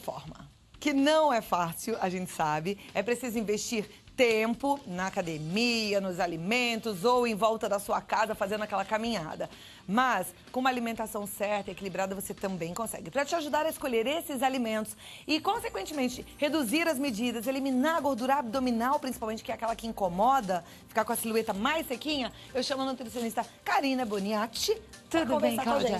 forma. Que não é fácil, a gente sabe. É preciso investir tempo na academia, nos alimentos ou em volta da sua casa fazendo aquela caminhada. Mas com uma alimentação certa e equilibrada você também consegue. Para te ajudar a escolher esses alimentos e, consequentemente, reduzir as medidas, eliminar a gordura abdominal, principalmente, que é aquela que incomoda, ficar com a silhueta mais sequinha, eu chamo a nutricionista Karina Boniatti. Tudo bem, Cláudia?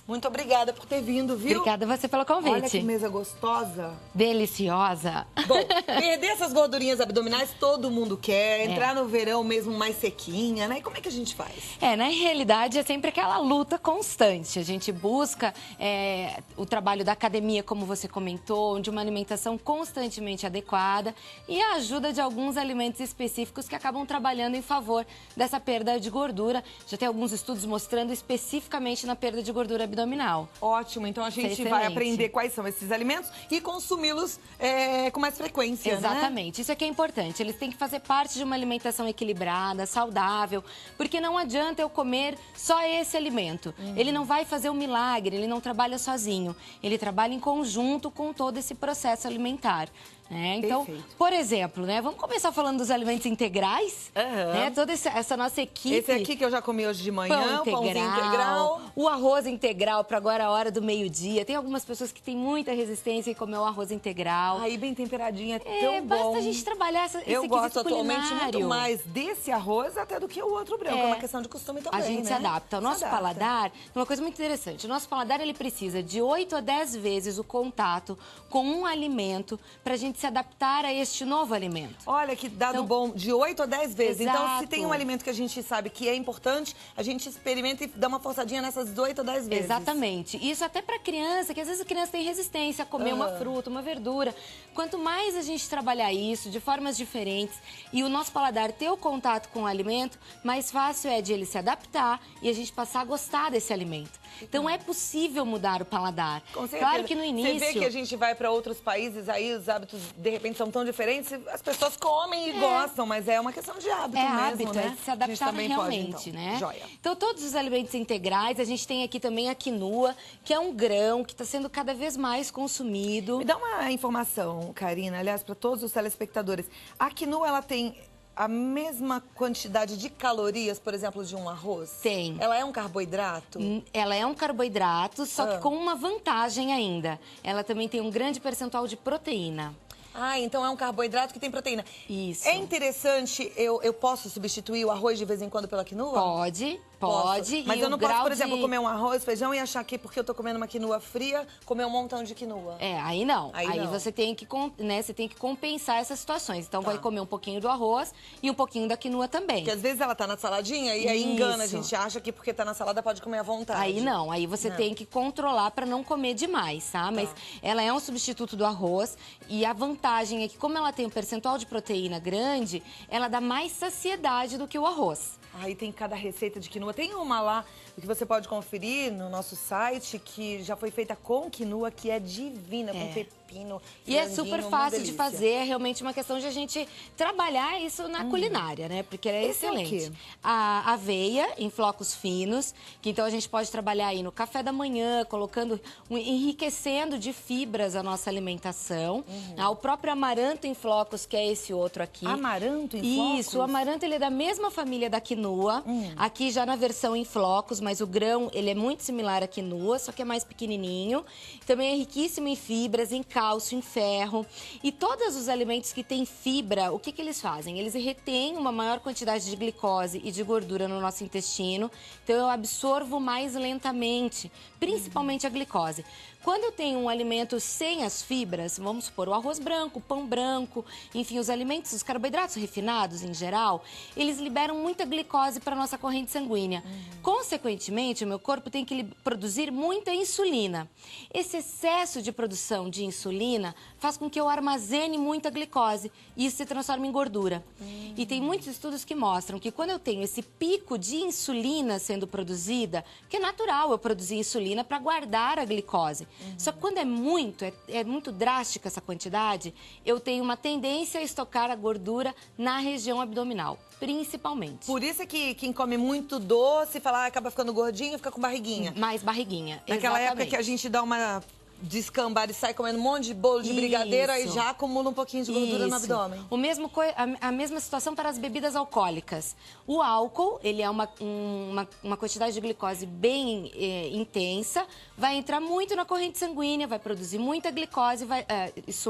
Muito obrigada por ter vindo, viu? Obrigada a você pelo convite. Olha que mesa gostosa. Deliciosa. Bom, perder essas gordurinhas abdominais todo mundo quer. Entrar no verão mesmo mais sequinha, né? E como é que a gente faz? Na realidade, é sempre aquela luta constante. A gente busca o trabalho da academia, como você comentou, de uma alimentação constantemente adequada e a ajuda de alguns alimentos específicos que acabam trabalhando em favor dessa perda de gordura. Já tem alguns estudos mostrando especificamente na perda de gordura abdominal. Ótimo, então a gente vai aprender quais são esses alimentos e consumi-los com mais frequência, Exatamente, né? Isso aqui é importante, eles têm que fazer parte de uma alimentação equilibrada, saudável, porque não adianta eu comer só esse alimento. Ele não vai fazer um milagre, ele não trabalha sozinho, ele trabalha em conjunto com todo esse processo alimentar. Então, por exemplo, vamos começar falando dos alimentos integrais, toda essa nossa equipe. Esse aqui que eu já comi hoje de manhã, pãozinho integral. O arroz integral para agora a hora do meio-dia. Tem algumas pessoas que têm muita resistência em comer o arroz integral. Aí bem temperadinho, é tão bom. Basta a gente trabalhar esse Eu gosto atualmente culinário. muito mais desse arroz até do que o outro branco. É uma questão de costume também, A gente se adapta. O nosso paladar, uma coisa muito interessante, o nosso paladar ele precisa de 8 a 10 vezes o contato com um alimento para a gente se adaptar a este novo alimento. Olha que dado bom, de 8 a 10 vezes. Exato. Então, se tem um alimento que a gente sabe que é importante, a gente experimenta e dá uma forçadinha nessas 8 a 10 vezes. Exatamente. Isso até para criança, que às vezes a criança tem resistência a comer uma fruta, uma verdura. Quanto mais a gente trabalhar isso de formas diferentes e o nosso paladar ter o contato com o alimento, mais fácil é de ele se adaptar e a gente passar a gostar desse alimento. Então é possível mudar o paladar. Com certeza. Claro que no início... Você vê que a gente vai para outros países, aí os hábitos de repente são tão diferentes, as pessoas comem e gostam, mas é uma questão de hábito mesmo, hábito, né? É de se adaptar realmente, pode, então. né? Joia. Então todos os alimentos integrais, a gente tem aqui também a quinoa, que é um grão que está sendo cada vez mais consumido. Me dá uma informação, Karina, aliás, para todos os telespectadores. A quinoa, ela tem a mesma quantidade de calorias, por exemplo, de um arroz? Tem. Ela é um carboidrato? Ela é um carboidrato, só que com uma vantagem ainda. Ela também tem um grande percentual de proteína. Ah, então é um carboidrato que tem proteína. Isso. É interessante, eu posso substituir o arroz de vez em quando pela quinoa? Pode. Mas eu não posso, por exemplo, comer um arroz, feijão e achar que porque eu tô comendo uma quinoa fria, comer um montão de quinoa. Aí não. Aí não. você tem que, você tem que compensar essas situações. Então vai comer um pouquinho do arroz e um pouquinho da quinoa também. Porque às vezes ela tá na saladinha e aí engana, a gente acha que porque tá na salada pode comer à vontade. Aí não, aí você tem que controlar para não comer demais, tá? Mas ela é um substituto do arroz e a vantagem é que como ela tem um percentual de proteína grande, ela dá mais saciedade do que o arroz. Aí tem cada receita de quinoa. Tem uma lá que você pode conferir no nosso site que já foi feita com quinoa, que é divina, com pepino, e é super fácil de fazer, é realmente uma questão de a gente trabalhar isso na culinária, né? Porque é excelente. A aveia em flocos finos, que então a gente pode trabalhar aí no café da manhã, colocando, enriquecendo de fibras a nossa alimentação. O próprio amaranto em flocos, que é esse outro aqui. Amaranto em flocos? Isso, o amaranto ele é da mesma família da quinoa, aqui já na versão em flocos, mas o grão ele é muito similar à quinoa, só que é mais pequenininho. Também é riquíssimo em fibras, em cálcio, em ferro. E todos os alimentos que têm fibra, o que eles fazem? Eles retêm uma maior quantidade de glicose e de gordura no nosso intestino, então eu absorvo mais lentamente, principalmente a glicose. Quando eu tenho um alimento sem as fibras, vamos supor, o arroz branco, o pão branco, enfim, os alimentos, os carboidratos refinados em geral, eles liberam muita glicose para a nossa corrente sanguínea. Consequentemente, o meu corpo tem que produzir muita insulina. Esse excesso de produção de insulina faz com que eu armazene muita glicose e isso se transforma em gordura. E tem muitos estudos que mostram que quando eu tenho esse pico de insulina sendo produzida, que é natural eu produzir insulina para guardar a glicose. Só que quando é muito drástica essa quantidade, eu tenho uma tendência a estocar a gordura na região abdominal, principalmente. Por isso é que quem come muito doce, acaba ficando gordinho, fica com barriguinha. Mais barriguinha, Naquela exatamente. época que a gente dá uma descambar e sai comendo um monte de bolo de brigadeiro, aí já acumula um pouquinho de gordura no abdômen. O mesmo a mesma situação para as bebidas alcoólicas. O álcool, ele é uma quantidade de glicose bem intensa, vai entrar muito na corrente sanguínea, vai produzir muita glicose,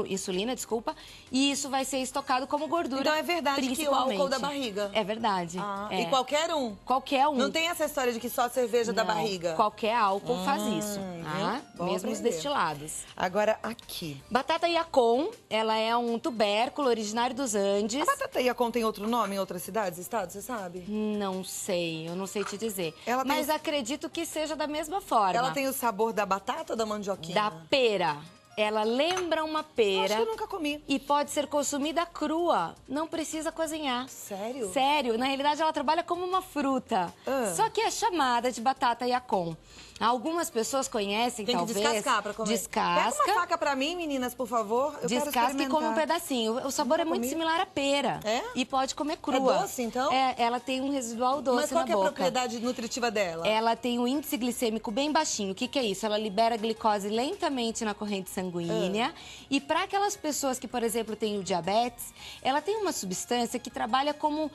insulina, desculpa, e isso vai ser estocado como gordura. Então é verdade que o álcool da barriga. É verdade. E qualquer um? Qualquer um. Não tem essa história de que só cerveja da barriga? Qualquer álcool faz isso. Tá? Mesmo os destilados. Agora, aqui. Batata Yacon, ela é um tubérculo originário dos Andes. A batata Yacon tem outro nome em outras cidades, estados, você sabe? Não sei, eu não sei te dizer. Mas tem... acredito que seja da mesma forma. Ela tem o sabor da batata ou da mandioquinha? Da pera. Ela lembra uma pera. Acho que eu nunca comi. E pode ser consumida crua. Não precisa cozinhar. Sério? Sério. Na realidade, ela trabalha como uma fruta. Só que é chamada de batata Yacon. Algumas pessoas conhecem, talvez. Tem que descascar pra comer. Descasca. Pega uma faca pra mim, meninas, por favor. Eu descasca e come um pedacinho. O sabor é muito similar à pera. E pode comer crua. É doce, então? Ela tem um residual doce na boca. Mas qual que é a propriedade nutritiva dela? Ela tem um índice glicêmico bem baixinho. O que é isso? Ela libera glicose lentamente na corrente sanguínea. E para aquelas pessoas que, por exemplo, têm o diabetes, ela tem uma substância que trabalha como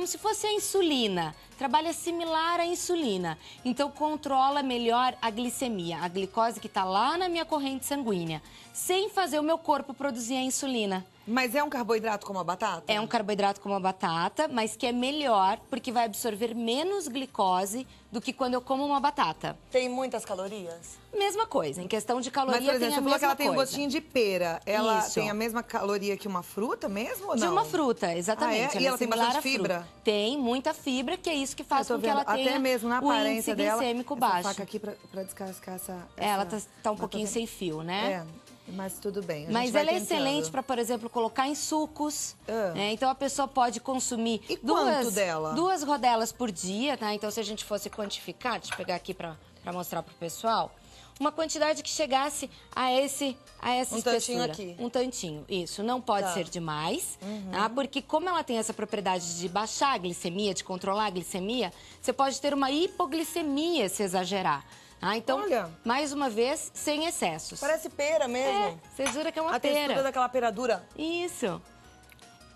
se fosse a insulina. Trabalha similar à insulina. Então, controla melhor a glicemia, a glicose que está lá na minha corrente sanguínea, sem fazer o meu corpo produzir a insulina. Mas é um carboidrato como a batata? É um carboidrato como a batata, mas que é melhor porque vai absorver menos glicose do que quando eu como uma batata. Tem muitas calorias? Mesma coisa, em questão de caloria. Mas, por exemplo, tem a você falou que ela mesma tem um gostinho de pera. Ela Isso. tem a mesma caloria que uma fruta mesmo ou não? De uma fruta, exatamente. E ela tem bastante fibra? Tem muita fibra, que é isso que faz com que ela tenha até mesmo na aparência o índice glicêmico baixo. Essa faca aqui pra descascar essa ela tá um pouquinho sem fio, né? Mas tudo bem. Mas ela é excelente para, por exemplo, colocar em sucos. Então a pessoa pode consumir duas rodelas por dia, tá? Então se a gente fosse quantificar, deixa eu pegar aqui para mostrar pro pessoal, uma quantidade que chegasse a essa espessura. Tantinho aqui. Um tantinho, isso. Não pode ser demais, tá? Porque como ela tem essa propriedade de baixar a glicemia, de controlar a glicemia, você pode ter uma hipoglicemia se exagerar. Então, olha, mais uma vez, sem excessos. Parece pera mesmo. Você jura que é uma pera. A textura daquela pera dura. Isso.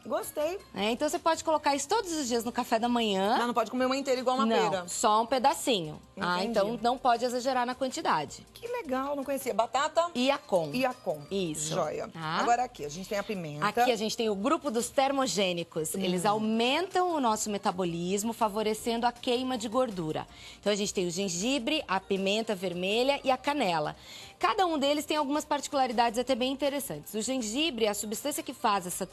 Gostei. Então você pode colocar isso todos os dias no café da manhã. Não pode comer uma inteira igual uma pera. Não, só um pedacinho. Então não pode exagerar na quantidade. Que legal, não conhecia. Batata? Yacon. Yacon. Isso. Joia. Agora aqui, a gente tem a pimenta. Aqui a gente tem o grupo dos termogênicos. Eles aumentam o nosso metabolismo, favorecendo a queima de gordura. Então a gente tem o gengibre, a pimenta vermelha e a canela. Cada um deles tem algumas particularidades até bem interessantes. O gengibre, a substância que faz essa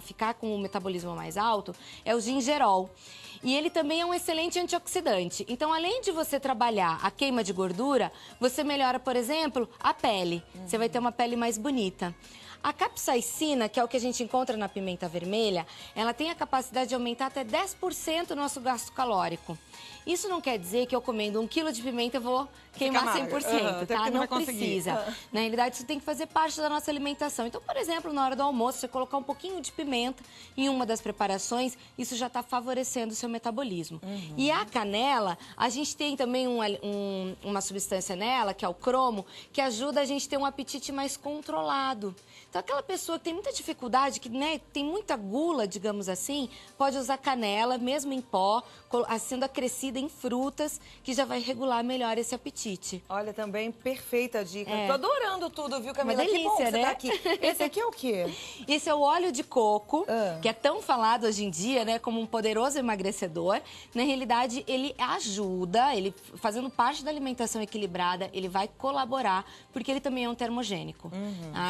ficar com o metabolismo mais alto, é o gingerol. E ele também é um excelente antioxidante. Então, além de você trabalhar a queima de gordura, você melhora, por exemplo, a pele. Você vai ter uma pele mais bonita. A capsaicina, que é o que a gente encontra na pimenta vermelha, ela tem a capacidade de aumentar até 10% o nosso gasto calórico. Isso não quer dizer que eu comendo 1 quilo de pimenta eu vou queimar 100%, tá? Não precisa. Na realidade, isso tem que fazer parte da nossa alimentação. Então, por exemplo, na hora do almoço, você colocar um pouquinho de pimenta em uma das preparações, isso já está favorecendo o seu metabolismo. E a canela, a gente tem também uma substância nela, que é o cromo, que ajuda a gente a ter um apetite mais controlado. Então, aquela pessoa que tem muita dificuldade, que tem muita gula, digamos assim, pode usar canela, mesmo em pó, sendo acrescida em frutas, que já vai regular melhor esse apetite. Olha, também perfeita a dica. Tô adorando tudo, viu, Camila? Uma delícia, que bom que né? você tá aqui. Esse aqui é o quê? Esse é o óleo de coco, que é tão falado hoje em dia, né, como um poderoso emagrecedor. Na realidade, ele ajuda, ele fazendo parte da alimentação equilibrada, ele vai colaborar, porque ele também é um termogênico.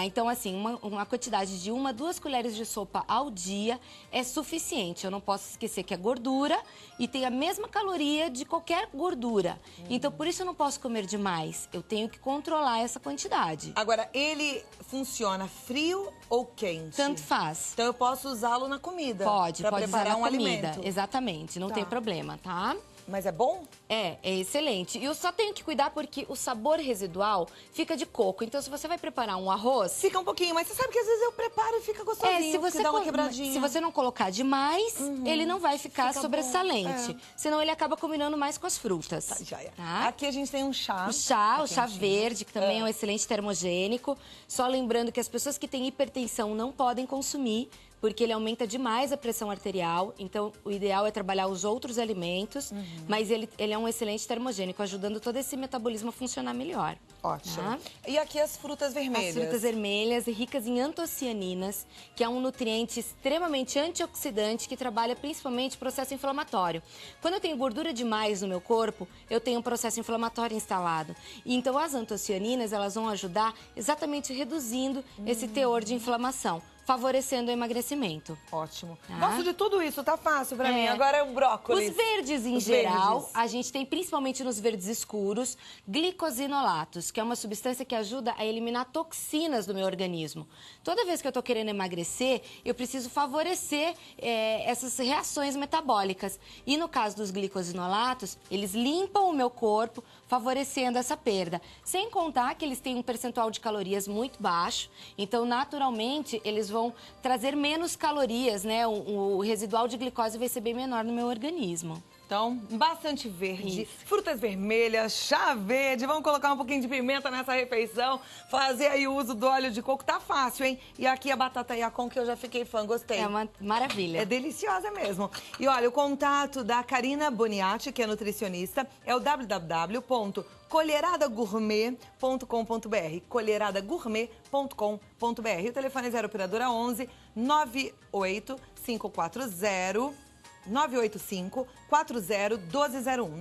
Então, assim, uma quantidade de 1 a 2 colheres de sopa ao dia é suficiente. Eu não posso esquecer que é gordura e tem a mesma caloria de qualquer gordura. Então, por isso eu não posso comer demais. Eu tenho que controlar essa quantidade. Agora, ele funciona frio ou quente? Tanto faz. Então, eu posso usá-lo na comida? Pode preparar usar na comida. alimento. Exatamente, não tem problema, tá? Mas é bom? É excelente. E eu só tenho que cuidar porque o sabor residual fica de coco. Então, se você vai preparar um arroz... Fica um pouquinho, mas você sabe que às vezes eu preparo e fica gostosinho, se você dá uma quebradinha. Se você não colocar demais, ele não vai ficar sobressalente. Bom, Senão ele acaba combinando mais com as frutas. Tá, joia. Tá? Aqui a gente tem um chá. O chá verde, que também é um excelente termogênico. Só lembrando que as pessoas que têm hipertensão não podem consumir, porque ele aumenta demais a pressão arterial. Então, o ideal é trabalhar os outros alimentos, mas ele é um excelente termogênico, ajudando todo esse metabolismo a funcionar melhor. Ótimo. Tá? E aqui as frutas vermelhas? As frutas vermelhas, ricas em antocianinas, que é um nutriente extremamente antioxidante que trabalha principalmente o processo inflamatório. Quando eu tenho gordura demais no meu corpo, eu tenho um processo inflamatório instalado. E então, as antocianinas, elas vão ajudar exatamente reduzindo esse teor de inflamação, favorecendo o emagrecimento. Ótimo. Tá? Gosto de tudo isso, tá fácil pra mim. Agora é o brócolis. Os verdes, em geral, a gente tem, principalmente nos verdes escuros, glicosinolatos, que é uma substância que ajuda a eliminar toxinas do meu organismo. Toda vez que eu tô querendo emagrecer, eu preciso favorecer essas reações metabólicas. E no caso dos glicosinolatos, eles limpam o meu corpo, favorecendo essa perda. Sem contar que eles têm um percentual de calorias muito baixo, então, naturalmente, eles vão trazer menos calorias, né? O residual de glicose vai ser bem menor no meu organismo. Então, bastante verde, Isso. frutas vermelhas, chá verde. Vamos colocar um pouquinho de pimenta nessa refeição. Fazer aí o uso do óleo de coco. Tá fácil, hein? E aqui a batata yacon, que eu já fiquei fã, gostei. É uma maravilha. É deliciosa mesmo. E olha, o contato da Karina Boniati, que é nutricionista, é o www.colheradagourmet.com.br. colheradagourmet.com.br. O telefone é 0 operadora 11 98540 985-40-1201.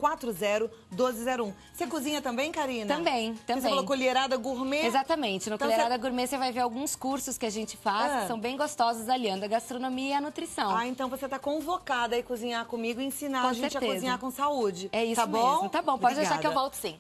985-40-1201. Você cozinha também, Karina? Também. Você falou colherada gourmet? Exatamente. No Colherada Gourmet você vai ver alguns cursos que a gente faz, que são bem gostosos, aliando a gastronomia e a nutrição. Ah, então você tá convocada a cozinhar comigo e ensinar a gente a cozinhar com saúde. É isso tá bom? mesmo. Tá bom, pode Obrigada. deixar que eu volto sim.